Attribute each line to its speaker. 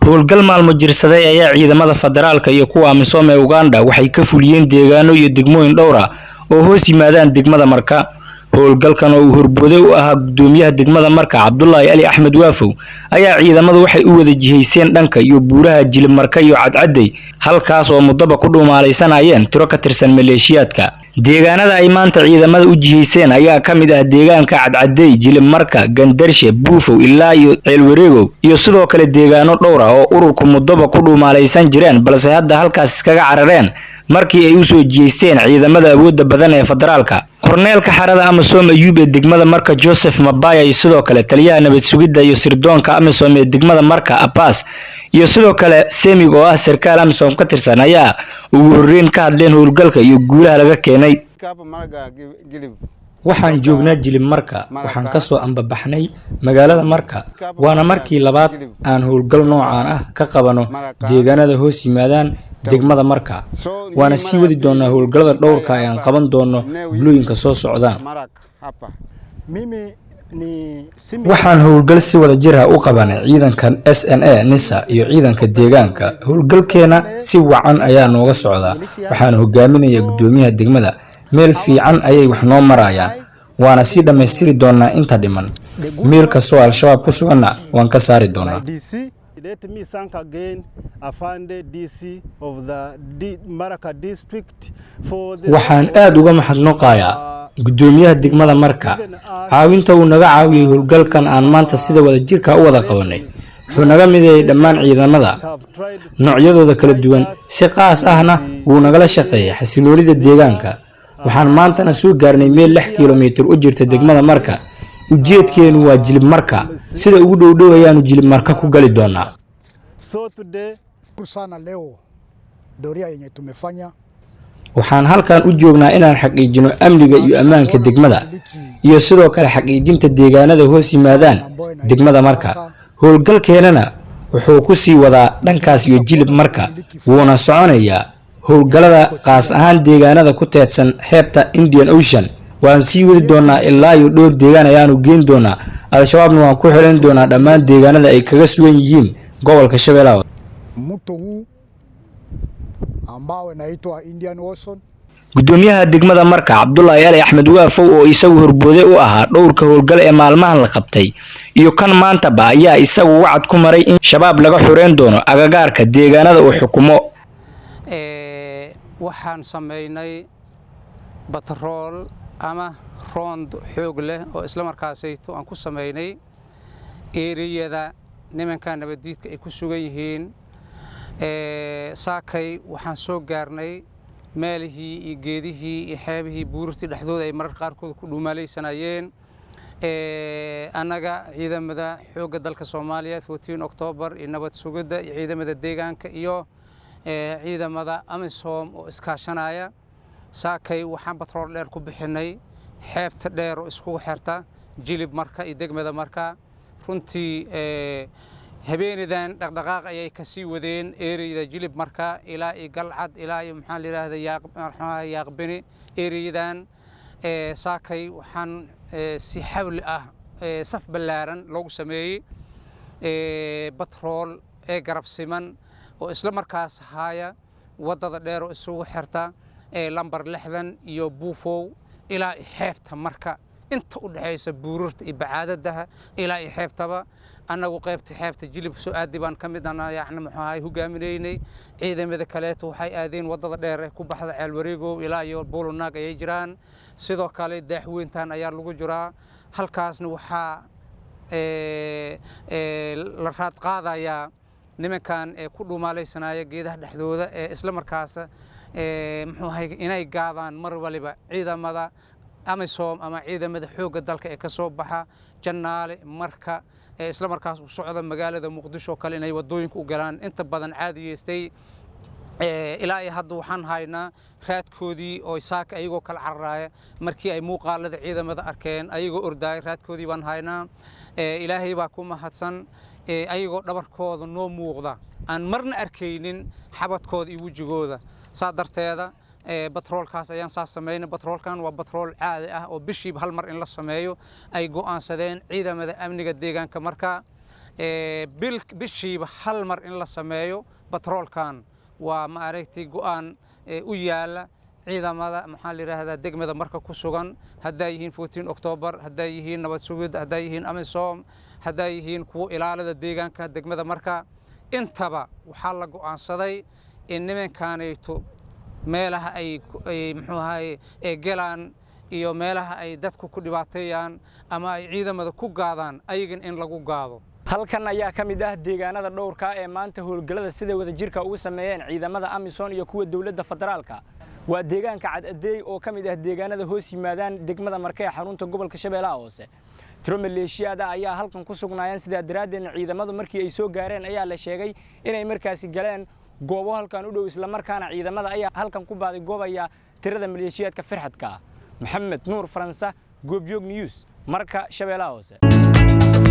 Speaker 1: howlgal maalmo jirsaday ayaa ciidamada federaalka iyo kuwa amisom ee Uganda waxay ka fuliyeen deegaano iyo degmooyin dhowr ah oo hoos yimaadaan degmada Marka. howlgalkan oo horbooday u ahaa gudoomiyaha degmada Marka Cabdullaahi Ali Axmed Waafow ayaa ciidamadu waxay u wada jihayseen dhanka iyo buuraha Jilib Marka iyo Cadcaday halkaas oo mudaba ku dhumaalaysanayeen tiro ka tirsan maleeshiyaadka. deegaanada ay maanta ciidamada u jihayseen ayaa ka mid ah deegaanka Cadcaday, Jilib Marka, Gandarshe, Buufow ilaa iyo Ceelwareegow iyo sidoo kale deegaano dhowr ah oo ururku mudaba ku dhumaalaysan jireen balse hadda halkaas iskaga carareen markii ay u soo jihaysteen ciidamada awoodda badan ee federaalka. korneelka xarada Amisom Ayuub ee degmada Marka Joseph Mabaya iyo sidoo kale taliyaha nabad sugidda iyo sirdoonka Amisom ee degmada Marka Abbas iyo sidoo kale Semig oo ah sarkaal Amisom ka tirsan ayaa ugu horreyn ka hadleen howlgalka iyo guulaha laga keenay.
Speaker 2: waxaan joognaa Jilib Marka waxaan ka soo ambabaxnay magaalada Marka waana markii labaad aan howlgal noocaan ah ka qabano deegaanada hoos yimaadaan degmada Marka waana sii wadi doonaa howlgallada dhowrka ay aan qaban doono bulooyinka soo socdaan. waxaan howlgal si wada jir ah u qabanay ciidankan SNA NISA iyo ciidanka deegaanka. howlgalkeena si wacan ayaa nooga socdaa waxaan hogaaminayaa gudoomiyaha degmada. meel fiican ayay wax noo marayaan waana si dhameystiri doonaa inta dhiman. meel kastoo al-shabaab ku suganna waan ka saari doonaa.
Speaker 3: Let me thank again Afande DC of the Maraka district for the
Speaker 2: waxaan aad uga mahadnaqayaa gudoomiyaha degmada Marka caawinta uu naga caawiyay howlgalkan aan maanta sida wada jirka u wada qabanay. wuxuu naga mideeyay dhammaan ciidamada noocyadooda kala duwan si qaas ahna wuu nagala shaqeeyay xasiloonida deegaanka. waxaan maantana soo gaarnay meel 6 kiiloomitir u jirta degmada Marka. ujeedkeenu waa Jilib Marka sida ugu dhow ayaanu Jilib Marka ku gali doonaa. waxaan halkan u joognaa inaan xaqiijino amniga iyo ammaanka degmada iyo sidoo kale xaqiijinta deegaanada hoos yimaadaan degmada Marka. howlgalkeenana wuxuu ku sii wadaa dhankaas iyo Jilib Marka wuuna soconayaa howlgallada qaas ahaan deegaanada ku teedsan xeebta Indian Ocean. waan sii wadi doonaa ilaa iyo dhowr deegaan ayaanu geyn doonaa. al-shabaabna waan ku xiran doonaa dhammaan deegaanada ay kaga sugan yihiin gobolka Shabeellaha.
Speaker 1: gudoomiyaha degmada Marka Cabdullaahi Ali Axmed Waafow oo isagu horbooday u ahaa dhowrka howlgal ee maalmahan la qabtay iyo kan maantaba ayaa isagu wacad ku maray in shabaab laga xureen doono agagaarka deegaanada uu xukumo.
Speaker 4: waxaan sameynay batrool ama roond xoog leh oo isla markaasayto aan ku sameynay eeriyada nimanka nabadiidka ay ku sugan yihiin. saakay waxaan soo gaarnay meelihii iyo geedihii iyo xeebihii buurtii dhexdooda ay marar qaarkood ku dhumaalaysanayeen. annaga ciidamada xoogga dalka Soomaaliya 14 October iyo nabad sugidda iyo ciidamada deegaanka iyo ciidamada Amisom oo iskaashanaya saakay waxaan batrool dheer ku bixinay xeebta dheer oo isku xirta Jilib Marka iyo degmada Marka. runtii habeenadan dhaqdhaqaaq ayay ka sii wadeen eeriyada Jilib Marka ilaa iyo Galcad ilaa iyo maxaa la yiraahdaa Yaaqbini eeriyadan. saakay waxaan si xawli ah saf ballaaran loogu sameeyay batrool garab siman oo isla markaas haya wadada dheer oo isugu xirta lambar 60 iyo Buufow ilaa xeebta Marka inta u dhaxaysa buururta iyo bacaadadaha ilaa xeebtaba. annagu qaybta xeebta Jilib soo aadibaan kamid ah yaacni maxay hogaaminaynay. ciidamada kale waxay aadeen wadada dheer ku baxda Ceelwareegow ilaa iyo Boolonaag ay jiraan. sidoo kale daaxweyntan ayaa lagu jiraa halkaasna waxaa la raad qaadayaa nimankan ku dhumaalaysanaya geedaha dhexdooda isla markaas inay gaadaan mar waliba ciidamada Amisom ama ciidamada xoogga dalka ee ka soo baxa Jannaale Marka isla markaas u socda magaalada Muqdisho kale inay wadooyinka u galaan inta badan caadiyeystay. ilaa ay hadda waxaan haynaa raadkoodii oo saaka ayagoo kala cararaaya markii ay muuqaalada ciidamada arkeen ayagoo ordaay raadkoodii baan haynaa. ilaahay baa ku mahadsan ayagoo dhabarkooda noo muuqda aan marna arkaynin xabadkooda iyo wajigooda. saa darteeda batroolkaas ayaan saas sameeyay. batroolkan waa batrool caadi ah oo bishiiba hal mar in la sameeyo ay go'aansadeen ciidamada amniga deegaanka Marka. bishiiba hal mar in la sameeyo batroolkan waa ma aragtay go'aan u yaala ciidamada maxaa la yiraahdaa degmada marka ku sugan hadday yihiin 14 October hadday yihiin nabad sugid hadday yihiin amisom hadday yihiin kuwa ilaalada deegaanka degmada marka intaba waxaa la go'aansaday in nimankaanayto meelaha ay muxuu ahaay galaan iyo meelaha ay dadku ku dhibaateeyaan ama ay ciidamada ku gaadaan ayagan in lagu gaado.
Speaker 2: halkan ayaa ka mid ah deegaanada dhowrka ee maanta howlgallada sida wadajirka ugu sameeyeen ciidamada amisom iyo kuwa dawladda federaalka. waa deegaanka Cadadeey oo ka mid ah deegaanada hoos yimaadaan degmada Marka ee xarunta gobolka Shabeellaha Hoose. tiro maleeshiyada ayaa halkan ku sugnaayeen sida daraadeena ciidamadu markii ay soo gaareen ayaa la sheegay inay markaasi galeen goobo halkan u dhow isla markaana ciidamada ayaa halkan ku baaday goobaya tirada maleeshiyadka Firxadka. Maxamed Nuur Faransa, Goobjoog News, Marka, Shabeellaha Hoose.